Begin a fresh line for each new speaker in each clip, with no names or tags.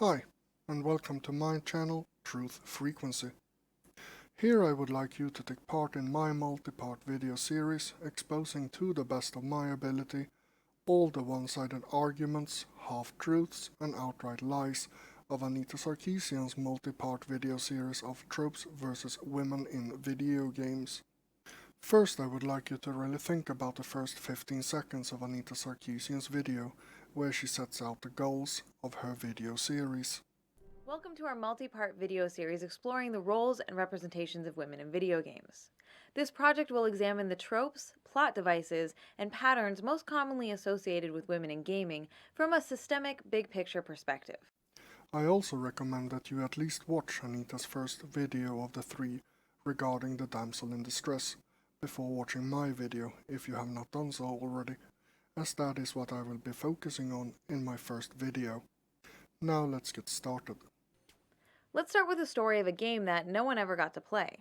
Hi, and welcome to my channel, Truth Frequency. Here I would like you to take part in my multi-part video series exposing to the best of my ability all the one-sided arguments, half-truths and outright lies of Anitas multi-part video series of Tropes versus Women in Video Games. First, I would like you to really think about the first 15 seconds of Anita Sarkeesian's video, where she sets out the goals of her video series.
Welcome to our multi-part video series exploring the roles and representations of women in video games. This project will examine the tropes, plot devices, and patterns most commonly associated with women in gaming from a systemic, big-picture perspective.
I also recommend that you at least watch Anita's first video of the three regarding the damsel in distress before watching my video if you have not done so already, as that is what I will be focusing on in my first video. Now let's get started.
Let's start with the story of a game that no one ever got to play.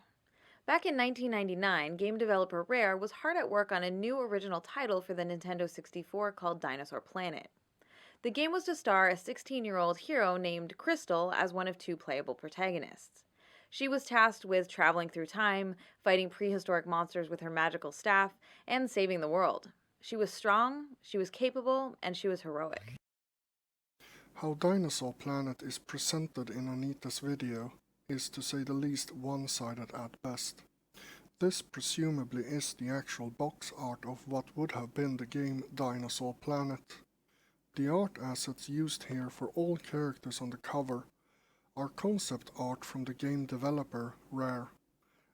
Back in 1999, game developer Rare was hard at work on a new original title for the Nintendo 64 called Dinosaur Planet. The game was to star a 16-year-old hero named Crystal as one of two playable protagonists. She was tasked with traveling through time, fighting prehistoric monsters with her magical staff, and saving the world. She was strong, she was capable, and she was heroic.
How Dinosaur Planet is presented in Anita's video is, to say the least, one-sided at best. This presumably is the actual box art of what would have been the game Dinosaur Planet. The art assets used here for all characters on the cover are concept art from the game developer Rare,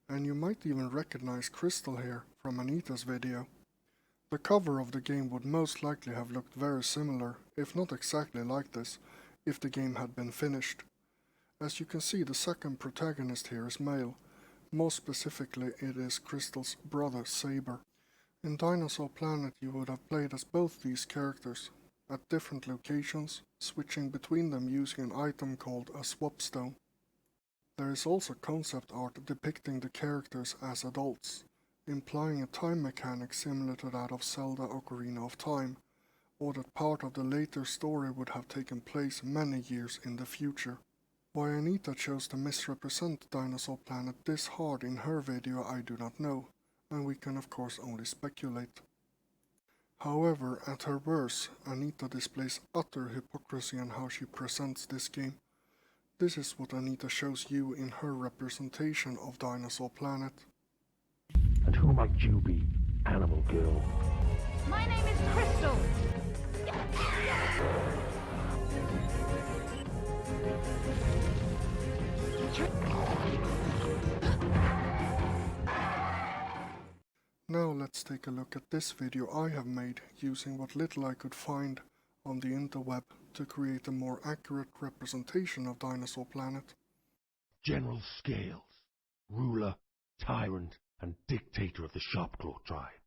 and you might even recognize Crystal here from Anita's video. The cover of the game would most likely have looked very similar, if not exactly like this, if the game had been finished. As you can see, the second protagonist here is male. More specifically, it is Crystal's brother Saber. In Dinosaur Planet you would have played as both these characters, at different locations, switching between them using an item called a swap stone. There is also concept art depicting the characters as adults, implying a time mechanic similar to that of Zelda Ocarina of Time, or that part of the later story would have taken place many years in the future. Why Anita chose to misrepresent Dinosaur Planet this hard in her video I do not know, and we can of course only speculate. However, at her worst, Anita displays utter hypocrisy in how she presents this game. This is what Anita shows you in her representation of Dinosaur Planet.
And who might you be, animal girl?
My name is Crystal.
Now let's take a look at this video I have made using what little I could find on the interweb to create a more accurate representation of Dinosaur Planet.
General Scales, ruler, tyrant, and dictator of the Shopclaw tribe.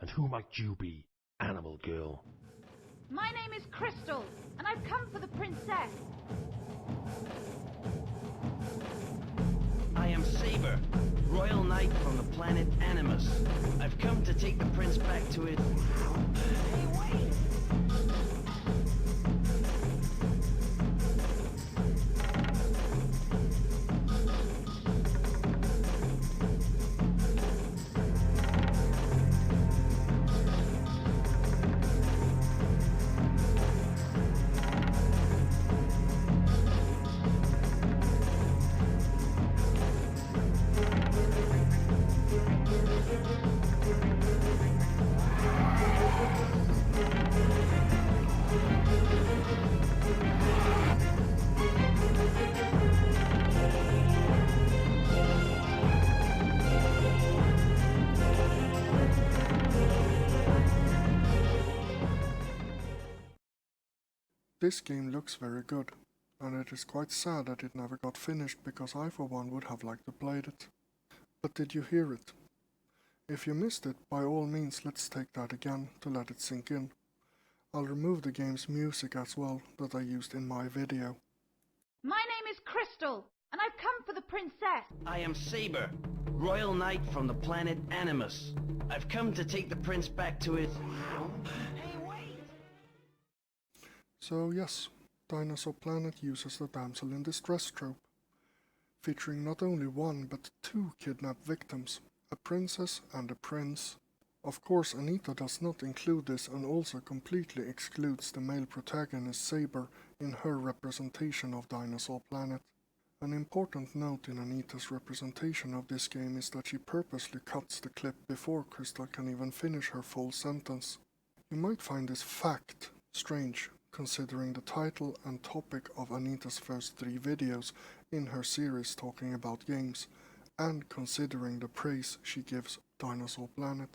And who might you be, animal girl?
My name is Crystal, and I've come for the princess.
I am Saber, Royal Knight from the planet Animus. I've come to take the prince back to it. Hey, wait!
This game looks very good, and it is quite sad that it never got finished because I for one would have liked to play it. But did you hear it? If you missed it, by all means let's take that again to let it sink in. I'll remove the game's music as well that I used in my video.
My name is Crystal, and I've come for the princess.
I am Saber, Royal Knight from the planet Animus. I've come to take the prince back to it. Hey, wait!
So yes, Dinosaur Planet uses the damsel in distress trope, featuring not only one but two kidnapped victims, a princess and a prince. Of course, Anita does not include this and also completely excludes the male protagonist Saber in her representation of Dinosaur Planet. An important note in Anita's representation of this game is that she purposely cuts the clip before Crystal can even finish her full sentence. You might find this fact strange, considering the title and topic of Anita's first 3 videos in her series talking about games, and considering the praise she gives Dinosaur Planet.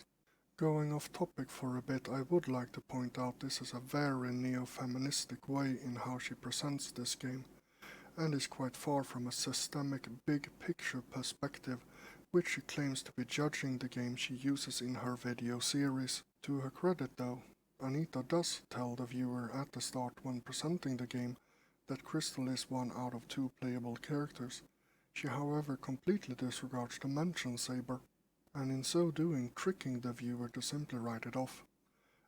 Going off topic for a bit, I would like to point out this is a very neo-feministic way in how she presents this game, and is quite far from a systemic big picture perspective which she claims to be judging the game she uses in her video series. To her credit though, Anita does tell the viewer at the start when presenting the game that Crystal is one out of 2 playable characters. She however completely disregards to mention Saber, and in so doing tricking the viewer to simply write it off,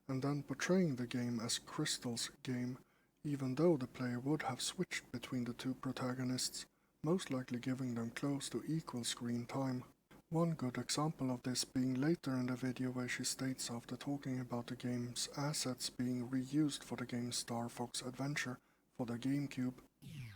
and then portraying the game as Crystal's game, even though the player would have switched between the 2 protagonists, most likely giving them close to equal screen time. One good example of this being later in the video where she states after talking about the game's assets being reused for the game Star Fox Adventure for the GameCube.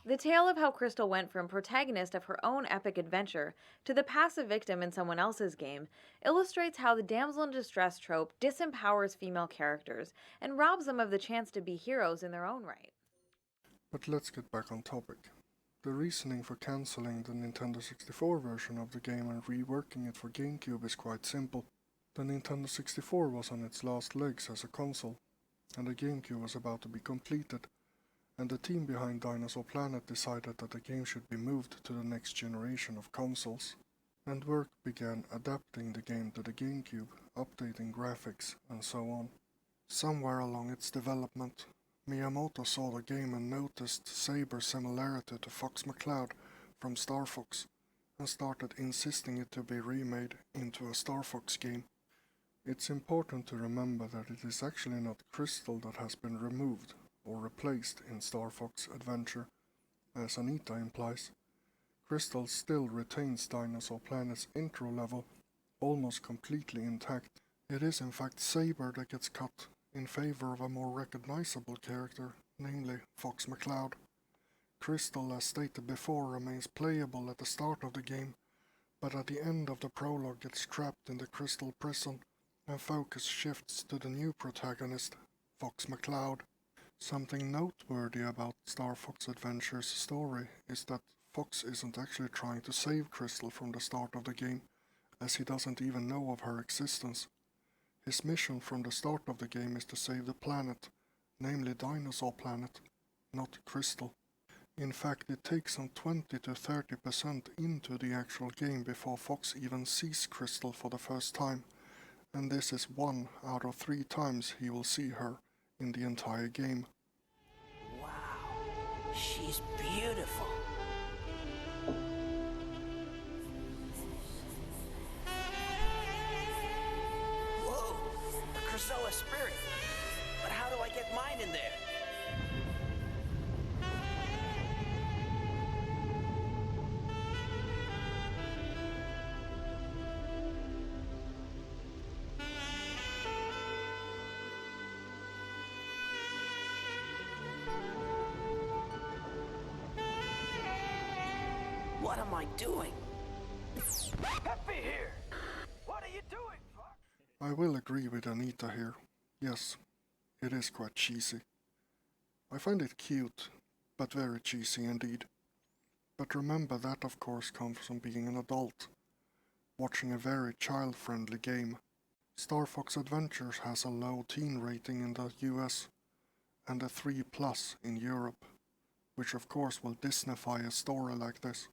The tale of how Crystal went from protagonist of her own epic adventure to the passive victim in someone else's game illustrates how the damsel in distress trope disempowers female characters and robs them of the chance to be heroes in their own right.
But let's get back on topic. The reasoning for cancelling the Nintendo 64 version of the game and reworking it for GameCube is quite simple. The Nintendo 64 was on its last legs as a console, and the GameCube was about to be completed, and the team behind Dinosaur Planet decided that the game should be moved to the next generation of consoles, and work began adapting the game to the GameCube, updating graphics, and so on. Somewhere along its development, Miyamoto saw the game and noticed Saber's similarity to Fox McCloud from Star Fox, and started insisting it to be remade into a Star Fox game. It's important to remember that it is actually not Crystal that has been removed or replaced in Star Fox Adventure, as Anita implies. Crystal still retains Dinosaur Planet's intro level almost completely intact. It is in fact Saber that gets cut in favor of a more recognizable character, namely Fox McCloud. Crystal, as stated before, remains playable at the start of the game, but at the end of the prologue gets trapped in the Crystal prison, and focus shifts to the new protagonist, Fox McCloud. Something noteworthy about Star Fox Adventure's story is that Fox isn't actually trying to save Crystal from the start of the game, as he doesn't even know of her existence. His mission from the start of the game is to save the planet, namely Dinosaur Planet, not Crystal. In fact, it takes some 20 to 30% into the actual game before Fox even sees Crystal for the first time, and this is 1 out of 3 times he will see her in the entire game.
Wow, she's beautiful. Whoa, a Krazoa spirit. But how do I get mine in there? What am I doing? Happy here! What are you doing, fuck?
I will agree with Anita here. Yes, it is quite cheesy. I find it cute, but very cheesy indeed. But remember that of course comes from being an adult, watching a very child-friendly game. Star Fox Adventures has a low teen rating in the US, and a 3+ in Europe, which of course will Disneyfy a story like this.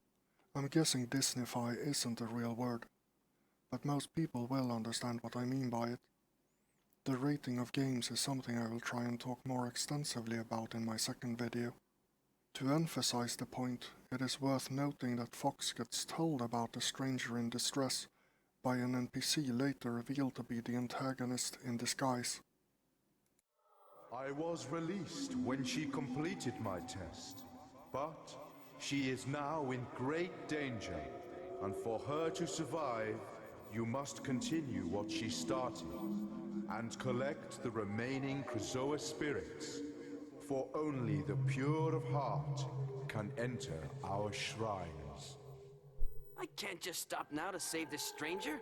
I'm guessing Disneyfy isn't a real word, but most people will understand what I mean by it. The rating of games is something I will try and talk more extensively about in my second video. To emphasize the point, it is worth noting that Fox gets told about the stranger in distress by an NPC later revealed to be the antagonist in disguise.
I was released when she completed my test, but she is now in great danger, and for her to survive, you must continue what she started, and collect the remaining Krazoa spirits, for only the pure of heart can enter our shrines.
I can't just stop now to save this stranger.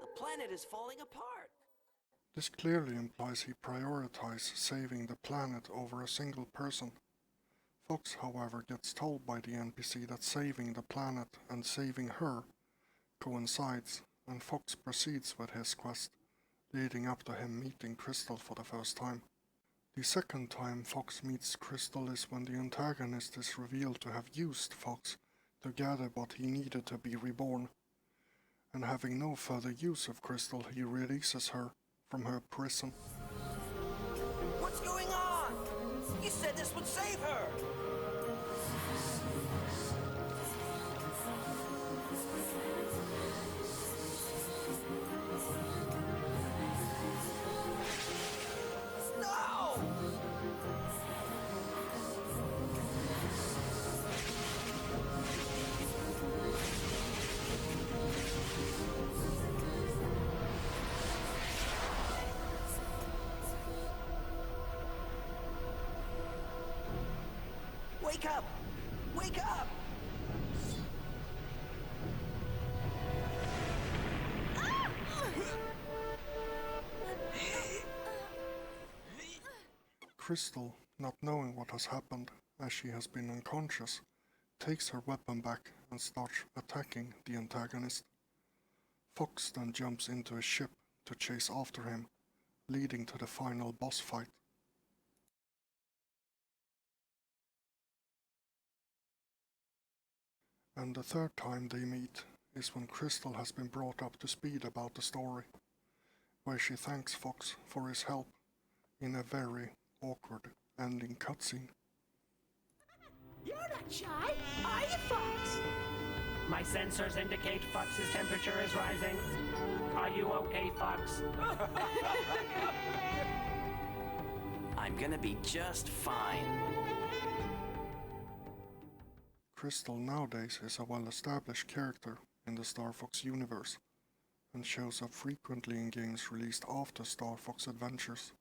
The planet is falling apart.
This clearly implies he prioritized saving the planet over a single person. Fox, however, gets told by the NPC that saving the planet and saving her coincides, and Fox proceeds with his quest, leading up to him meeting Crystal for the first time. The second time Fox meets Crystal is when the antagonist is revealed to have used Fox to gather what he needed to be reborn, and having no further use of Crystal, he releases her from her prison.
What's going on? You said this would save her! No! Wake up! Wake up!
Crystal, not knowing what has happened, as she has been unconscious, takes her weapon back and starts attacking the antagonist. Fox then jumps into a ship to chase after him, leading to the final boss fight. And the third time they meet is when Crystal has been brought up to speed about the story, where she thanks Fox for his help in a very awkward ending cutscene.
You're not shy, are you, Fox?
My sensors indicate Fox's temperature is rising. Are you okay, Fox?
I'm gonna be just fine.
Crystal nowadays is a well-established character in the Star Fox universe, and shows up frequently in games released after Star Fox Adventures.